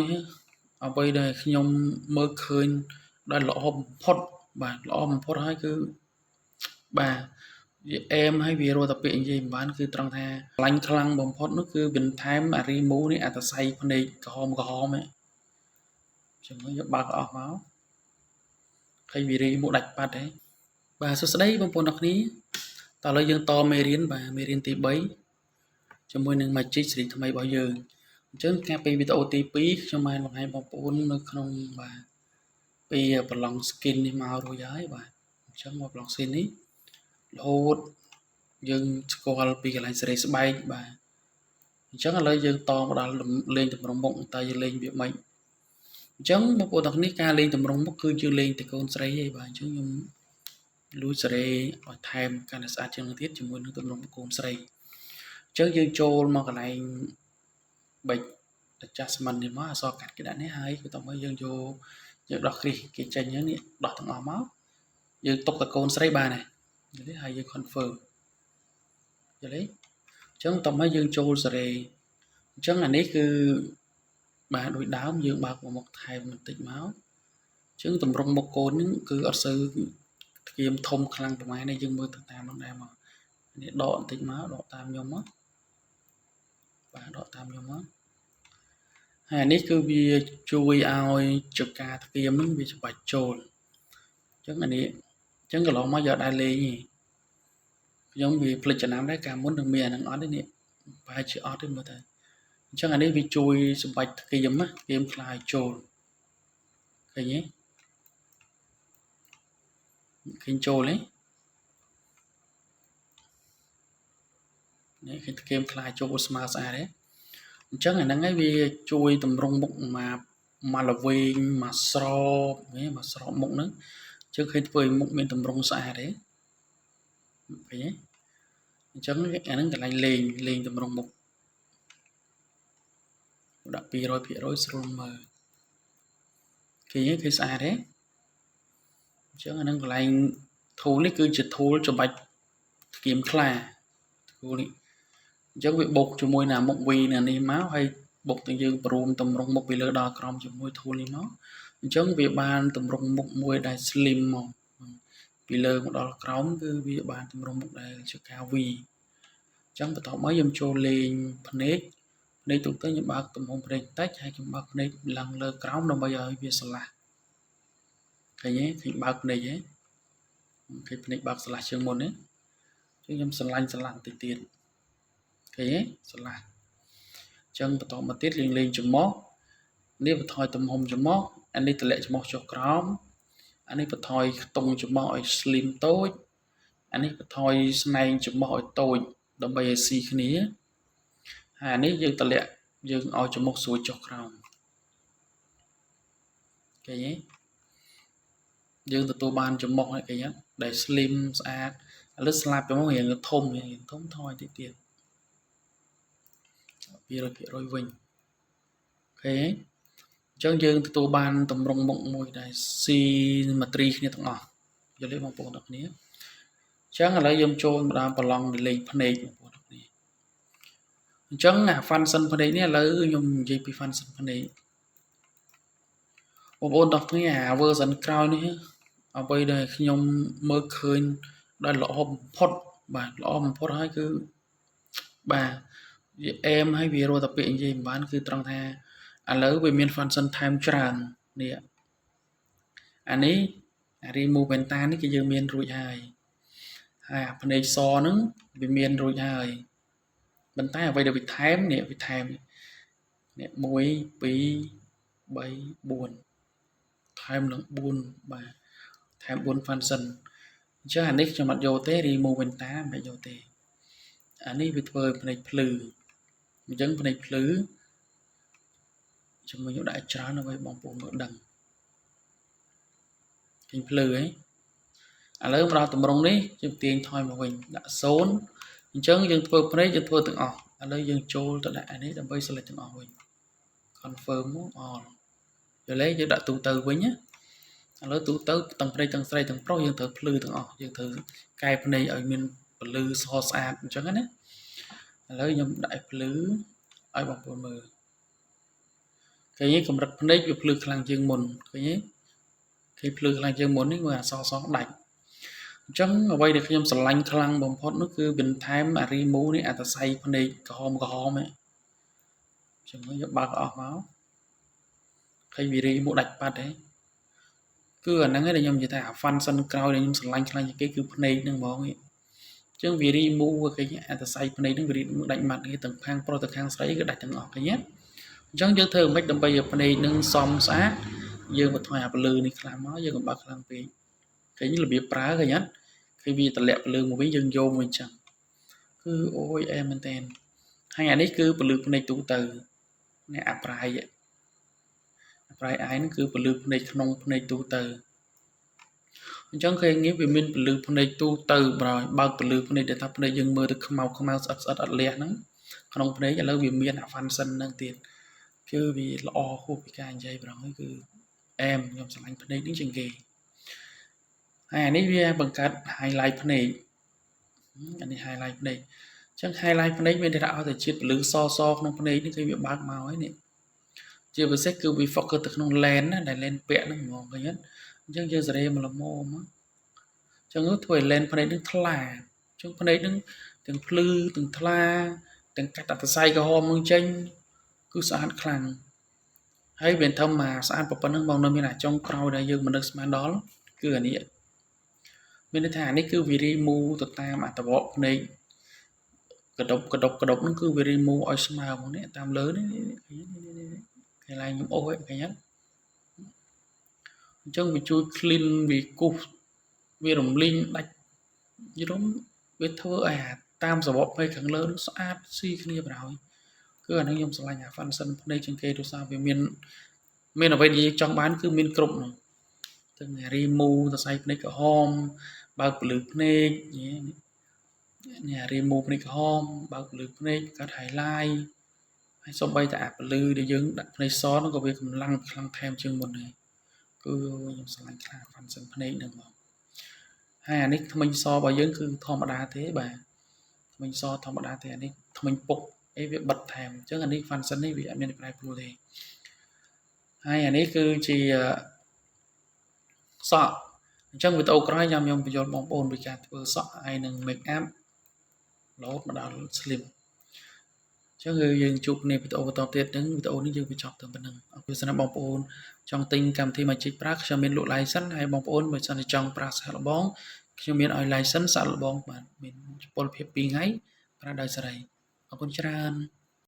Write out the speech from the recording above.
នេះអ្វីដែលខ្ញុំមើលឃើញដែលល្អបំផុតបាទល្អបំផុតហើយគឺបាទវាអែមហើយវារត់តែពាក្យនិយាយមិនបានគឺត្រង់ថាខ្លាញ់ខ្លាំងបំផុតនោះគឺបន្ថែមអារីមូនេះអាតស័យភ្នែកក្រហមហ្នឹងជាមួយយកបើកអស់មកឃើញវារីមូដាច់ប៉ាត់ហ៎បាទសួស្តីបងប្អូនអរគ្នាតើឥឡូវយើងតមេរៀនបាទមេរៀនទី3ជាមួយនឹង Magic សេរីថ្មីរបស់យើងអញ្ចឹងការពីវីដេអូទី2ខ្ញុំបានបង្ហាញបងប្អូននៅក្នុងបាទពីប្រឡង skin នេះមករួចហើយបាទអញ្ចឹងមកប្រឡង skin នេះរហូតយើងស្គាល់ពីកន្លែងសេរីស្បែកបាទអញ្ចឹងឥឡូវយើងតមកដល់លេងតម្រងមុខតើយើងលេងវាម៉េចអញ្ចឹងបងប្អូនទាំងនេះការលេងតម្រងមុខគឺយើងលេងតែកូនស្រីឯងបាទអញ្ចឹងខ្ញុំលួចសេរីឲ្យថែមកាន់តែស្អាតជាងទៀតជាមួយនឹងតម្រងមុខកូនស្រីអញ្ចឹងយើងចូលមកកន្លែងបិច adjustment នេះមកអក្សរកាត់គេដាក់នេះហើយគឺតមកយើងយកយើងដោះគ្រីសគេចេញហ្នឹងនេះដោះទាំងអស់មកយើងទុកតែកូនស្រីបានហើយនេះហើយយើង confirm យល់ទេអញ្ចឹងតមកយើងចូលសេរីអញ្ចឹងអានេះគឺបាទដូចដើមយើងបើកមុខថែមបន្តិចមកអញ្ចឹងតម្រង់មុខកូនហ្នឹងគឺអត់សូវធ្គាមធំខ្លាំងប្រហែលនេះយើងមើលទៅតាមនោះដែរមកនេះដកបន្តិចមកដកតាមខ្ញុំមកបាទដកតាមខ្ញុំមកហើយអានេះគឺវាជួយឲ្យចកាធ្គាមហ្នឹងវាច្បាច់ចូលអញ្ចឹងអានេះអញ្ចឹងកន្លងមកយកដែរលេងទេខ្ញុំវាផ្លិចចំណាំដែរកាលមុននឹងមានអានឹងអត់ទេនេះប្រហែលជាអត់ទេមើលទៅអញ្ចឹងអានេះវាជួយសម្បាច់ធ្គាមណាធ្គាមខ្លាយចូលឃើញទេឃើញចូលទេនេះឃើញធ្គាមខ្លាយចូលស្មើស្អាតទេអញ្ចឹងអាហ្នឹងឯងវាជួយតម្រង់មុខមកល្វែងមកស្រោបមកស្រោបមុខហ្នឹងអញ្ចឹងឃើញធ្វើឲ្យមុខមានតម្រង់ស្អាតទេឃើញទេអញ្ចឹងអាហ្នឹងកន្លែងលេងតម្រង់មុខដាក់ 200% ស្រួលមើលឃើញទេឃើញស្អាតទេអញ្ចឹងអាហ្នឹងកន្លែង tool នេះគឺជា tool ច្បាច់ធ្គាមខ្លា tool នេះអញ្ចឹងវាបុកជាមួយនឹងមុខ V នៅនេះមកហើយបុកទាំងយើងព្រមតម្រង់មុខពីលើដល់ក្រោមជាមួយ tool នេះមកអញ្ចឹងវាបានតម្រង់មុខមួយដែល slim មកពីលើមកដល់ក្រោមគឺវាបានតម្រង់មុខដែលជាការ V អញ្ចឹងបន្ទាប់មកយើងចូលលេងភ្នែកទូទៅខ្ញុំបើកទំហំភ្នែកបន្តិចហើយខ្ញុំបើកភ្នែកឡើងលើក្រោមដើម្បីឲ្យវាស្រឡះឃើញទេឃើញបើកភ្នែកទេឃើញភ្នែកបើកស្រឡះជាងមុនទេខ្ញុំស្រឡាញ់បន្តិចទៀតឃើញទេស្រឡះអញ្ចឹងបន្តមកទៀតលេងច្រមុះនេះបន្ថយទំហំច្រមុះអានេះតម្លាក់ច្រមុះចុះក្រោមអានេះបន្ថយខ្ទង់ច្រមុះឲ្យ slim តូចអានេះបន្ថយស្នែងច្រមុះឲ្យតូចដើម្បីឲ្យស៊ីគ្នាហើយអានេះយើងតម្លាក់យើងឲ្យច្រមុះស្រួចចុះក្រោមឃើញទេយើងទទួលបានច្រមុះហ្នឹងឃើញទេដែល slim ស្អាតឥឡូវស្លាប់ច្រមុះរៀងធំថយតិចទៀត 200% វិញអូខេអញ្ចឹងយើងទទួលបានតម្រង់មុខមួយដែល symmetry គ្នាទាំងអស់យល់ទេបងប្អូនទាំងគ្នាអញ្ចឹងឥឡូវយើងចូលមកដល់ប្រឡងលេខភ្នែកបងប្អូនទាំងគ្នាអញ្ចឹងអា function ភ្នែកនេះឥឡូវខ្ញុំនិយាយពី function ភ្នែកបងប្អូនទាំងគ្នាអា version ក្រោយនេះអ្វីដែលខ្ញុំមើលឃើញដែលល្អបំផុតបាទល្អបំផុតហើយគឺបាទវាអែមហើយវារត់តែពាក្យនិយាយមិនបានគឺត្រង់ថាឥឡូវវាមាន function time ច្រើននេះអានេះ remove penta នេះគឺយើងមានរួចហើយអាភ្នែកសហ្នឹងវាមានរួចហើយប៉ុន្តែអ្វីដែលវាថែមនេះវាថែមនេះ1 2 3 4ថែមនឹង4បាទថែម4 function អញ្ចឹងអានេះខ្ញុំអត់យកទេ remove penta មិនយកទេអានេះវាធ្វើភ្នែកភ្លឺអញ្ចឹងភ្នែកភ្លឺជាមួយខ្ញុំដាក់ច្រើនដើម្បីបងប្អូនមើលដឹងឃើញភ្លឺហ៎ឥឡូវមកដល់តម្រងនេះយើងទាញថយមកវិញដាក់0អញ្ចឹងយើងធ្វើភ្នែកយើងធ្វើទាំងអស់ឥឡូវយើងចូលទៅដាក់អានេះដើម្បី select ទាំងអស់វិញ confirm all យល់ទេយើងដាក់ទូទៅវិញណាឥឡូវទូទៅទាំងភ្នែកទាំងស្រីទាំងប្រុសយើងត្រូវភ្លឺទាំងអស់យើងត្រូវកែភ្នែកឲ្យមានពលឺសស្អាតអញ្ចឹងណាឥឡូវខ្ញុំដាក់ភ្លឺឲ្យបងប្អូនមើល cái nhé cầm rực này việc lừa khang dương mồn cái nhé cái lừa khang dương mồn này mà so đánh chẳng ở đây được nhom sờ lanh khang bom phốt nó cứ bình thái mà ri mũ này à ta say phần này có hôm ấy chẳng có giúp bạc ở máu cái vì ri mũ đạch bát đấy cứ ở năng ấy là nhom chỉ ta fan sân cao để nhom sờ lanh cái cứ phần này đừng bỏ ấy chẳng vì ri mũ cái nhé à ta say phần này đừng vì mũ đạch mặt cái tầng khang pro tầng khang say cái đạch tầng ngọc cái nhé chẳng nhớ thơ mấy đâm bây giờ phần này nâng xóm xã dương một thoại lừa này làm nó dương còn bạc làm vì cái như là bị phá cái nhá cái vì tận lẹ lừa một cái dương vô mình chẳng cứ ôi em anh tên hai anh ấy cứ lừa này tụ từ này áp rai vậy rai ái nó cứ lừa này không này tụ từ chẳng khi nghĩa về mình lừa này tụ từ rồi bao lừa này để tập này dương mơ được không mau sạch lẹ nó không đấy là vì miền à phan sân nâng tiền cứ vì lo khu bị cái dây rồi cứ em nhom sẵn anh phần này đứng trên ghế hai anh ấy bằng cách highlight phần này anh ấy highlight phần này chẳng highlight phần này bên đã thể chết lưỡi so trong phần này những cái việc bạc màu ấy này chưa vừa xét cứ vì focus từ trong lens này lên vẽ nó ngon cái nhất chẳng chưa giờ đây mà là mô mà chẳng có tuổi lên phần này đứng thla trong phần này đứng từng lư từng thla từng cách đặt sai cái hôm mương tranh cứ sáng khăn hay bên thâm mà sáng bọc nó bằng nơi là trong crowd đây dương mình được mang đó cứ anh ấy bên thả này cứ vì đi mua từ ta mà tập bộ này cật độc nó cứ vì đi mua oi smile của này tam lớn đấy cái này những ôi cái nhất trong vì chui clean vì cục vì đồng linh đạch như đó biết thơ à tam giờ bộ hay càng lớn sát si cái này bảo cứ anh em sẽ là nhà phân sân đây trên cây đâu sao về miền ở bên gì trong bán cứ miền cụm từ nhà rimu ta xây này cả hom bao lực này nhà rimu này cả hom bao lực này cả highlight hay xong bay tạ lư để dừng đặt này xó nó có việc lăng thêm chương một này cứ em sẽ là phân sân này được không hai anh ấy mình so bao giờ cứ thom đa thế bà mình so thom đa thế này mình phục cái việc bật thèm chứ anh ấy fan sân ấy vì anh ấy phải pro thì hai anh ấy cứ chỉ sợ trong việc tàu có nhầm nhầm video bóng ồn bị chặt vừa sợ ai nâng make up lốt mà đào slim chứ người dừng chụp này bị tàu tiết đứng bị tàu nó dừng bị chọc từ bên nâng bây giờ nó bóng ồn trong tinh cầm thi mà chích prac cho mình lộ lại sẵn hay bóng ồn bây giờ trong prac sẽ là bóng cho mình ở lại sẵn sẽ là bóng mà mình chụp phép pin ấy ra đời sau đây. Aku jalan